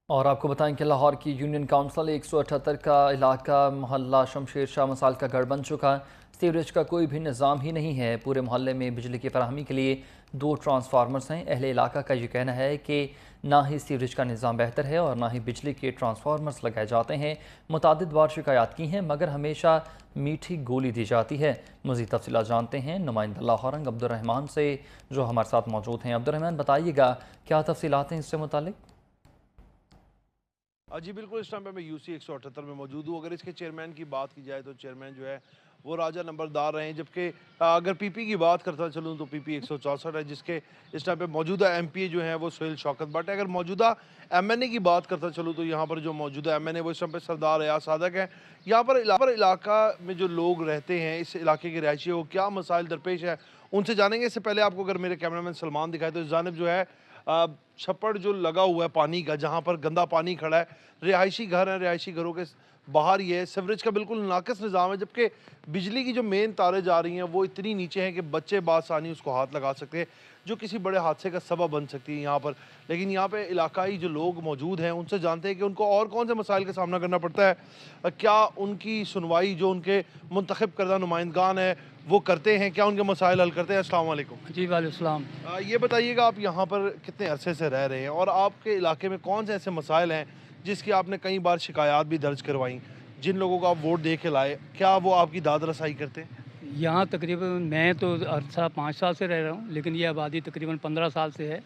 और आपको बताएं कि लाहौर की यूनियन काउंसिल 178 का इलाका मोहल्ला शमशेर शाह मसाल का गढ़ बन चुका है। सीवरेज का कोई भी निज़ाम ही नहीं है। पूरे मोहल्ले में बिजली की फराहमी के लिए 2 ट्रांसफार्मर्स हैं। अहले इलाका का ये कहना है कि ना ही सीवरेज का निज़ाम बेहतर है और ना ही बिजली के ट्रांसफार्मर्स लगाए जाते हैं। मुतादिद बार शिकायत की हैं मगर हमेशा मीठी गोली दी जाती है। मज़ीद तफसीलात जानते हैं नुमाइंदा लाहौरंग अब्दुर्रहमान से, जो हमारे साथ मौजूद हैं। अब्दुर्रहमान, बताइएगा क्या तफसीलात हैं इससे मुतालिक। जी बिल्कुल, इस टाइम पे मैं यूसी 178 में मौजूद हूँ। अगर इसके चेयरमैन की बात की जाए तो चेयरमैन जो है वो राजा नंबरदार रहे हैं, जबकि अगर पीपी की बात करता चलूँ तो पीपी 164 है, जिसके इस टाइम पे मौजूदा एमपी जो है वो सुहेल शौकत भट्ट है। अगर मौजूदा एमएनए की बात करता चलूँ तो यहाँ पर जो मौजूदा एमएनए वो इस टाइम पे सरदार अयाज सादक है। यहाँ पर इलाका में जो लोग रहते हैं, इस इलाके के रहायशी, वो क्या मसाइल दरपेश है उनसे जानेंगे। इससे पहले आपको अगर मेरे कैमरामैन सलमान दिखाए तो इस जानिब जो है छप्पड़ जो लगा हुआ है पानी का, जहाँ पर गंदा पानी खड़ा है, रिहायशी घर हैं, रिहायशी घरों के बाहर ये है। सीवरेज का बिल्कुल नाक़िस निज़ाम है, जबकि बिजली की जो मेन तारें जा रही हैं वो इतनी नीचे हैं कि बच्चे बासानी उसको हाथ लगा सकते हैं, जो किसी बड़े हादसे का सबब बन सकती है यहाँ पर। लेकिन यहाँ पे इलाकाई जो लोग मौजूद हैं उनसे जानते हैं कि उनको और कौन से मसाइल का सामना करना पड़ता है, क्या उनकी सुनवाई जो उनके मुंतखब करदा नुमाइंदगान है वो करते हैं, क्या उनके मसाइल हल करते हैं। अस्सलाम वालेकुम। जी, वालेकुम। ये बताइएगा, आप यहाँ पर कितने अरसे से रह रहे हैं और आपके इलाके में कौन से ऐसे मसाइल हैं जिसकी आपने कई बार शिकायत भी दर्ज करवाई? जिन लोगों को आप वोट दे के लाए, क्या वो आपकी दाद रसाई करते हैं? यहाँ तकरीबन मैं तो अरसा 5 साल से रह रहा हूँ, लेकिन ये आबादी तकरीबन 15 साल से है।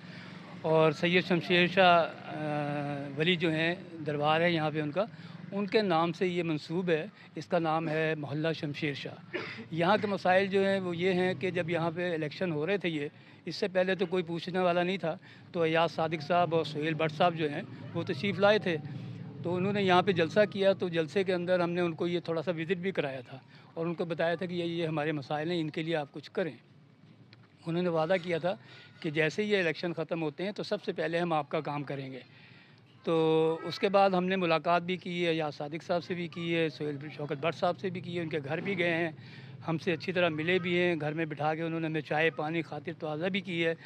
और सैयद शमशेर शाह वली जो हैं, दरबार है यहाँ पे उनका, उनके नाम से ये मंसूब है। इसका नाम है मोहल्ला शमशेर शाह। यहाँ के मसाइल जो हैं वो ये हैं कि जब यहाँ पे इलेक्शन हो रहे थे, ये इससे पहले तो कोई पूछने वाला नहीं था। तो अयाज सादिक साहब और सुहेल भट्ट साहब जो हैं वो तशरीफ़ लाए थे, तो उन्होंने यहाँ पे जलसा किया। तो जलसे के अंदर हमने उनको ये थोड़ा सा विज़िट भी कराया था और उनको बताया था कि ये हमारे मसाइल हैं, इनके लिए आप कुछ करें। उन्होंने वादा किया था कि जैसे ही ये इलेक्शन ख़त्म होते हैं तो सबसे पहले हम आपका काम करेंगे। तो उसके बाद हमने मुलाकात भी की है, या सादिक साहब से भी की है, सुहेल शौकत भट्ट साहब से भी की है, उनके घर भी गए हैं, हमसे अच्छी तरह मिले भी हैं, घर में बिठा के उन्होंने हमें चाय पानी खातिर तवाज़ा भी की है।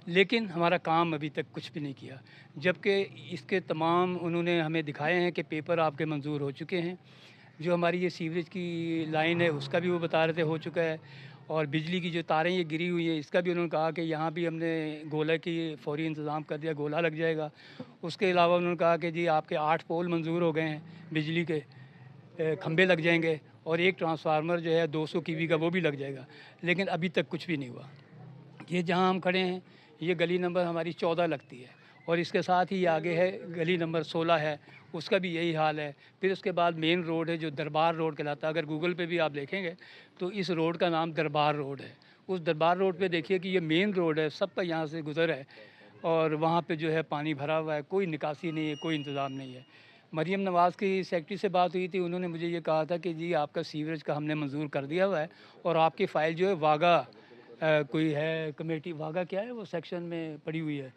लेकिन हमारा काम अभी तक कुछ भी नहीं किया, जबकि इसके तमाम उन्होंने हमें दिखाए हैं कि पेपर आपके मंजूर हो चुके हैं। जो हमारी ये सीवरेज की लाइन है उसका भी वो बता रहे थे हो चुका है, और बिजली की जो तारें ये गिरी हुई हैं इसका भी उन्होंने कहा कि यहाँ भी हमने गोला की फ़ौरी इंतज़ाम कर दिया, गोला लग जाएगा। उसके अलावा उन्होंने कहा कि जी आपके 8 पोल मंजूर हो गए हैं बिजली के, खंभे लग जाएंगे, और एक ट्रांसफार्मर जो है 200 कीवी का वो भी लग जाएगा। लेकिन अभी तक कुछ भी नहीं हुआ। ये जहाँ हम खड़े हैं ये गली नंबर हमारी 14 लगती है, और इसके साथ ही आगे है गली नंबर 16 है, उसका भी यही हाल है। फिर उसके बाद मेन रोड है जो दरबार रोड कहलाता है। अगर गूगल पे भी आप देखेंगे तो इस रोड का नाम दरबार रोड है। उस दरबार रोड पे देखिए कि ये मेन रोड है, सबका यहाँ से गुज़र है, और वहाँ पे जो है पानी भरा हुआ है, कोई निकासी नहीं है, कोई इंतज़ाम नहीं है। मरीम नवाज़ की सेक्रेटरी से बात हुई थी, उन्होंने मुझे ये कहा था कि जी आपका सीवरेज का हमने मंजूर कर दिया हुआ है, और आपकी फ़ाइल जो है वागा कोई है कमेटी, वागा क्या है वो सेक्शन में पड़ी हुई है,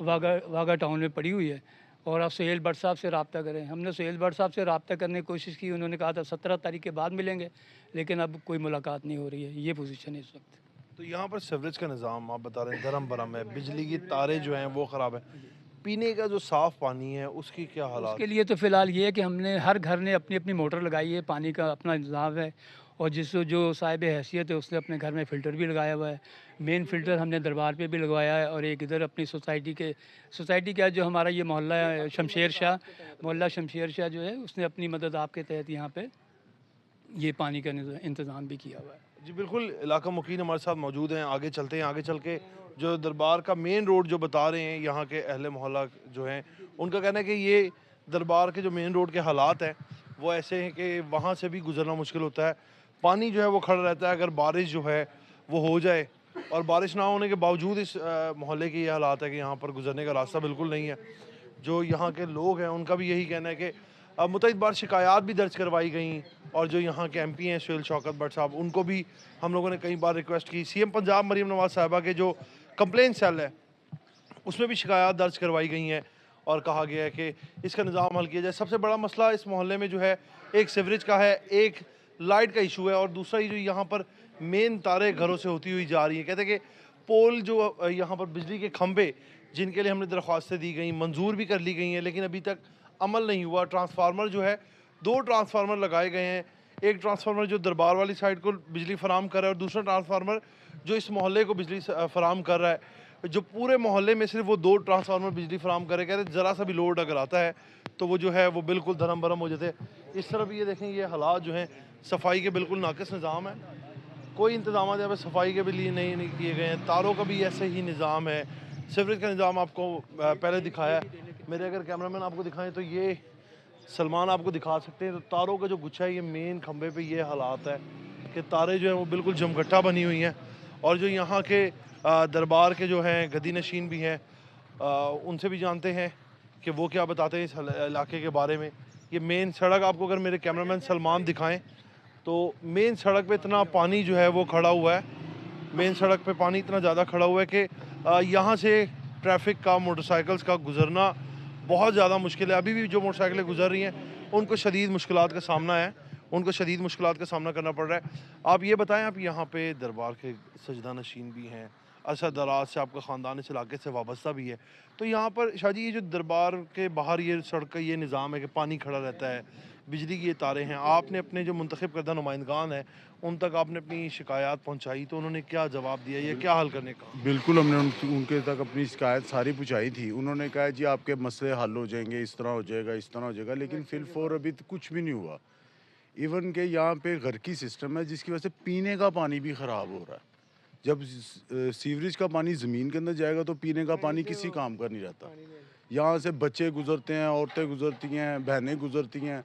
वागा वागा टाउन में पड़ी हुई है, और आप सुहेल भट्ट साहब से रब्ता करें। हमने सुहेल भट्ट साहब से रब्ता करने की कोशिश की, उन्होंने कहा था 17 तारीख के बाद मिलेंगे, लेकिन अब कोई मुलाकात नहीं हो रही है। ये पोजीशन है इस वक्त। तो यहाँ पर सीवरेज का निज़ाम आप बता रहे हैं दरम बरम है, बिजली की तारें जो हैं वो ख़राब है, पीने का जो साफ़ पानी है उसकी क्या हालात उसके लिए तो फ़िलहाल ये है कि हमने हर घर ने अपनी अपनी मोटर लगाई है, पानी का अपना इंतज़ाम है, और जो साहिब हैसियत है उसने अपने घर में फ़िल्टर भी लगाया हुआ है। मेन फ़िल्टर हमने दरबार पे भी लगवाया है, और एक इधर अपनी सोसाइटी का जो हमारा ये मोहल्ला है शमशेर शाह, मोहल्ला शमशेर शाह जो है उसने अपनी मदद आपके तहत यहाँ पे ये पानी का इंतज़ाम भी किया हुआ है। जी बिल्कुल, इलाका मुकीन हमारे साथ मौजूद हैं। आगे चलते हैं, आगे चल के जो दरबार का मेन रोड जो बता रहे हैं यहाँ के अहले मोहल्ला जो हैं, उनका कहना है कि ये दरबार के जो मेन रोड के हालात हैं वो ऐसे हैं कि वहाँ से भी गुजरना मुश्किल होता है। पानी जो है वो खड़ा रहता है। अगर बारिश जो है वो हो जाए, और बारिश ना होने के बावजूद इस मोहल्ले के ये हालात है कि यहाँ पर गुजरने का रास्ता बिल्कुल नहीं है। जो यहाँ के लोग हैं उनका भी यही कहना है कि मुतअद्दिद बार शिकायत भी दर्ज करवाई गई, और जो यहाँ के एमपी हैं सुहेल शौकत भट्ट साहब, उनको भी हम लोगों ने कई बार रिक्वेस्ट की। सीएम पंजाब मरीम नवाज़ साहिबा के जो कंप्लेंट सेल है उसमें भी शिकायत दर्ज करवाई गई हैं, और कहा गया है कि इसका निज़ाम हल किया जाए। सबसे बड़ा मसला इस मोहल्ले में जो है एक सीवरेज का है, एक लाइट का इशू है, और दूसरा ही जो यहाँ पर मेन तारें घरों से होती हुई जा रही हैं। कहते हैं कि पोल जो यहाँ पर बिजली के खंभे जिनके लिए हमने दरख्वास्तें दी गई, मंजूर भी कर ली गई हैं, लेकिन अभी तक अमल नहीं हुआ। ट्रांसफार्मर जो है, 2 ट्रांसफार्मर लगाए गए हैं। एक ट्रांसफार्मर जो दरबार वाली साइड को बिजली फराम कर रहा है और दूसरा ट्रांसफार्मर जो इस मोहल्ले को बिजली फराम कर रहा है। जो पूरे मोहल्ले में सिर्फ वो 2 ट्रांसफार्मर बिजली फराम करे, कहते हैं ज़रा सा भी लोड अगर आता है तो वो जो है वो बिल्कुल धर्म भरम हो जाते हैं। इस तरफ ये देखें, ये हालात जो हैं सफाई के बिल्कुल नाकिस निज़ाम है। कोई इंतजाम यहाँ पे सफाई के भी लिए नहीं किए गए हैं। तारों का भी ऐसे ही निज़ाम है। सीवरेज का निज़ाम आपको पहले दिखाया। मेरे अगर कैमरामैन आपको दिखाएं तो ये सलमान आपको दिखा सकते हैं। तो तारों का जो गुच्छा है, ये मेन खंबे पे ये हालात है कि तारे जो हैं वो बिल्कुल जमघट्टा बनी हुई हैं। और जो यहाँ के दरबार के जो हैं गद्दी नशीन भी हैं, उनसे भी जानते हैं कि वो क्या बताते हैं इस इलाके के बारे में। ये मेन सड़क आपको अगर मेरे कैमरामैन सलमान दिखाएं तो मेन सड़क पे इतना पानी जो है वो खड़ा हुआ है। मेन सड़क पे पानी इतना ज़्यादा खड़ा हुआ है कि यहाँ से ट्रैफिक का, मोटरसाइकिल्स का गुजरना बहुत ज़्यादा मुश्किल है। अभी भी जो मोटरसाइकिलें गुजर रही हैं उनको शदीद मुश्किलात का सामना है, उनको शदीद मुश्किलात का सामना करना पड़ रहा है। आप ये बताएं, आप यहाँ पे दरबार के सजदा नशीन भी हैं, अरसा दराज से आपका ख़ानदान इस इलाके से वाबस्ता भी है, तो यहाँ पर शाहजी ये जो दरबार के बाहर ये सड़क का ये निज़ाम है कि पानी खड़ा रहता है, बिजली की ये तारें हैं, आपने अपने जो मुंतखब करदा नुमाइंदगान हैं उन तक आपने अपनी शिकायत पहुँचाई तो उन्होंने क्या जवाब दिया, ये क्या हल करने का? बिल्कुल, हमने उनके तक अपनी शिकायत सारी पहुँचाई थी। उन्होंने कहा जी आपके मसले हल हो जाएँगे, इस तरह हो जाएगा, इस तरह हो जाएगा, लेकिन फ़िलफ़ोर अभी तो कुछ भी नहीं हुआ। इवन के यहाँ पे घर की सिस्टम है जिसकी वजह से पीने का पानी भी ख़राब हो रहा है। जब सीवरेज का पानी ज़मीन के अंदर जाएगा तो पीने का पानी किसी काम का नहीं रहता। यहाँ से बच्चे गुज़रते हैं, औरतें गुज़रती हैं, बहनें गुज़रती हैं।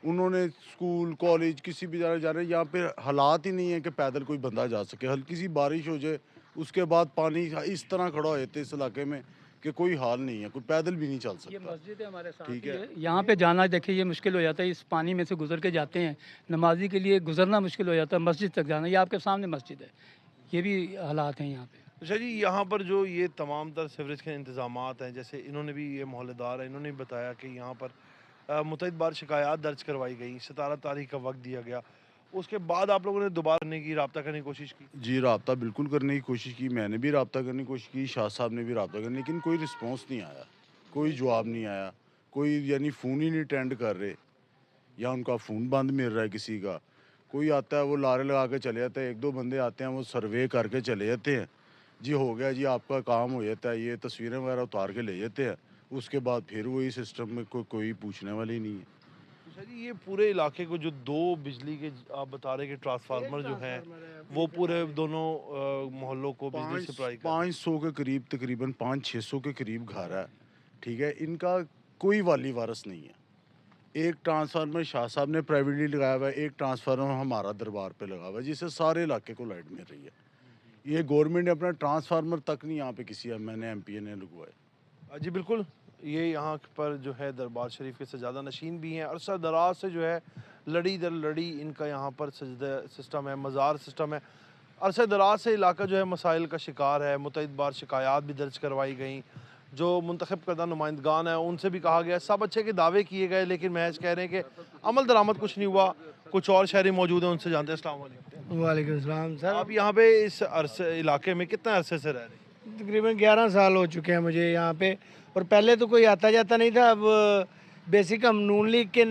उन्होंने स्कूल, कॉलेज किसी भी जगह जा रहे हैं, यहाँ पे हालात ही नहीं है कि पैदल कोई बंदा जा सके। हल्की सी बारिश हो जाए, उसके बाद पानी इस तरह खड़ा हो जाता है इस इलाके में कि कोई हाल नहीं है, कोई पैदल भी नहीं चल ये सकता। मस्जिद है हमारे साथ ठीक ही है। है। यहाँ पे जाना देखिए ये मुश्किल हो जाता है, इस पानी में से गुजर के जाते हैं, नमाजी के लिए गुजरना मुश्किल हो जाता है, मस्जिद तक जाना। ये आपके सामने मस्जिद है, ये भी हालात हैं यहाँ पे। अच्छा जी, यहाँ पर जो ये तमाम तर सीवरेज के इंतज़ामात हैं, जैसे इन्होंने भी, ये मोहल्लेदार हैं, इन्होंने भी बताया कि यहाँ पर मुतअद्दिद बार शिकायत दर्ज करवाई गई, 17 तारीख का वक्त दिया गया, उसके बाद आप लोगों ने दोबारा करने की, रब्ता करने की कोशिश की? जी, राब्ता बिल्कुल करने की कोशिश की, मैंने भी राब्ता करने की कोशिश की, शाह साहब ने भी राब्ता करने, लेकिन कोई रिस्पॉन्स नहीं आया, कोई जवाब नहीं आया, कोई यानी फ़ोन ही नहीं अटेंड कर रहे, या उनका फ़ोन बंद मिल रहा है किसी का। कोई आता है वो लारे लगा के चले जाते हैं, 1-2 बंदे आते हैं वो सर्वे करके चले जाते हैं, जी हो गया जी आपका काम हो जाता है, ये तस्वीरें वगैरह उतार के ले जाते हैं, उसके बाद फिर वही सिस्टम में कोई पूछने वाला ही नहीं है। अच्छा जी, ये पूरे इलाके को जो 2 बिजली के आप बता रहे कि ट्रांसफार्मर जो हैं वो पूरे दोनों मोहल्लों को बिजली सप्लाई कर 500 के करीब, तकरीबन 500-600 के करीब घर है, ठीक है, इनका कोई वाली वारस नहीं है। एक ट्रांसफार्मर शाह साहब ने प्राइवेटली लगाया हुआ है, एक ट्रांसफार्मर हमारा दरबार पे लगा हुआ है, जिससे सारे इलाके को लाइट मिल रही है। ये गवर्नमेंट ने अपना ट्रांसफार्मर तक नहीं यहाँ पे किसी एमपी ने लगवाया। जी बिल्कुल, ये यहाँ पर जो है दरबार शरीफ के सजादा नशीन भी हैं, अरसा दराज से जो है लड़ी दर लड़ी इनका यहाँ पर सजदा सिस्टम है, मज़ार सिस्टम है। अरसा दराज से इलाका जो है मसाइल का शिकार है, मुतअद्दिद बार शिकायत भी दर्ज करवाई गई, जो मुंतखब करदा नुमाइंदगान है उनसे भी कहा गया, सब अच्छे के दावे किए गए, लेकिन महज कह रहे हैं कि अमल दरामद कुछ नहीं हुआ। कुछ और शहरी मौजूद हैं, उनसे जानते हैं। अस्सलाम वालेकुम। वालेकुम सलाम सर। आप यहाँ पे इस अरसे इलाके में कितने अरसे से रह रहे हैं? तकरीबन 11 साल हो चुके हैं मुझे यहाँ पे, और पहले तो कोई आता जाता नहीं था। अब बेसिक हम नून लीग के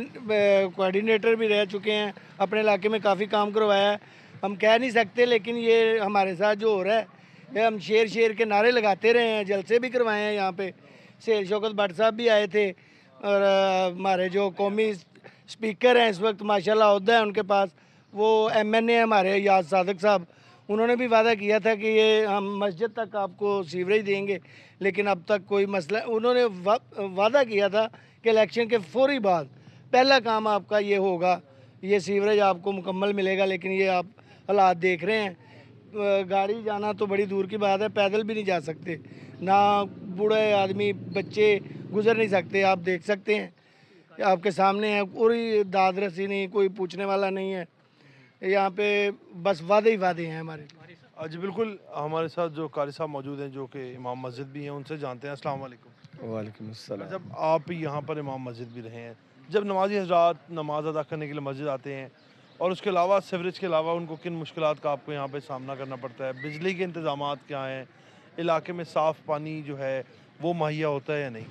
कोऑर्डिनेटर भी रह चुके हैं, अपने इलाके में काफ़ी काम करवाया है। हम कह नहीं सकते, लेकिन ये हमारे साथ जो हो रहा है, ये हम शेर शेर के नारे लगाते रहे हैं, जलसे भी करवाए हैं यहाँ पे। सेल शौकत भट्ट साहब भी आए थे, और हमारे जो कौमी स्पीकर हैं इस वक्त माशाल्लाह ओहदा है उनके पास, वो MNA हमारे याद सादक साहब, उन्होंने भी वादा किया था कि ये हम मस्जिद तक आपको सीवरेज देंगे, लेकिन अब तक कोई मसला। उन्होंने वादा किया था कि इलेक्शन के फौरी बाद पहला काम आपका ये होगा, ये सीवरेज आपको मुकम्मल मिलेगा। लेकिन ये आप हालात देख रहे हैं, गाड़ी जाना तो बड़ी दूर की बात है, पैदल भी नहीं जा सकते, ना बूढ़े आदमी बच्चे गुजर नहीं सकते। आप देख सकते हैं, आपके सामने है, पूरी दाद रसी नहीं, कोई पूछने वाला नहीं है यहाँ पे, बस वादे ही वादे हैं हमारे। जी बिल्कुल, हमारे साथ जो कारी साहब मौजूद हैं जो कि इमाम मस्जिद भी हैं, उनसे जानते हैं। अस्सलाम वालेकुम। वालेकुम अस्सलाम। जब आप यहाँ पर इमाम मस्जिद भी रहे हैं, जब नमाजी हजरात नमाज अदा करने के लिए मस्जिद आते हैं, और उसके अलावा सीवरेज के अलावा उनको किन मुश्किलात का आपको यहाँ पे सामना करना पड़ता है? बिजली के इंतज़ामात क्या हैं? इलाके में साफ़ पानी जो है वो मुहैया होता है या नहीं?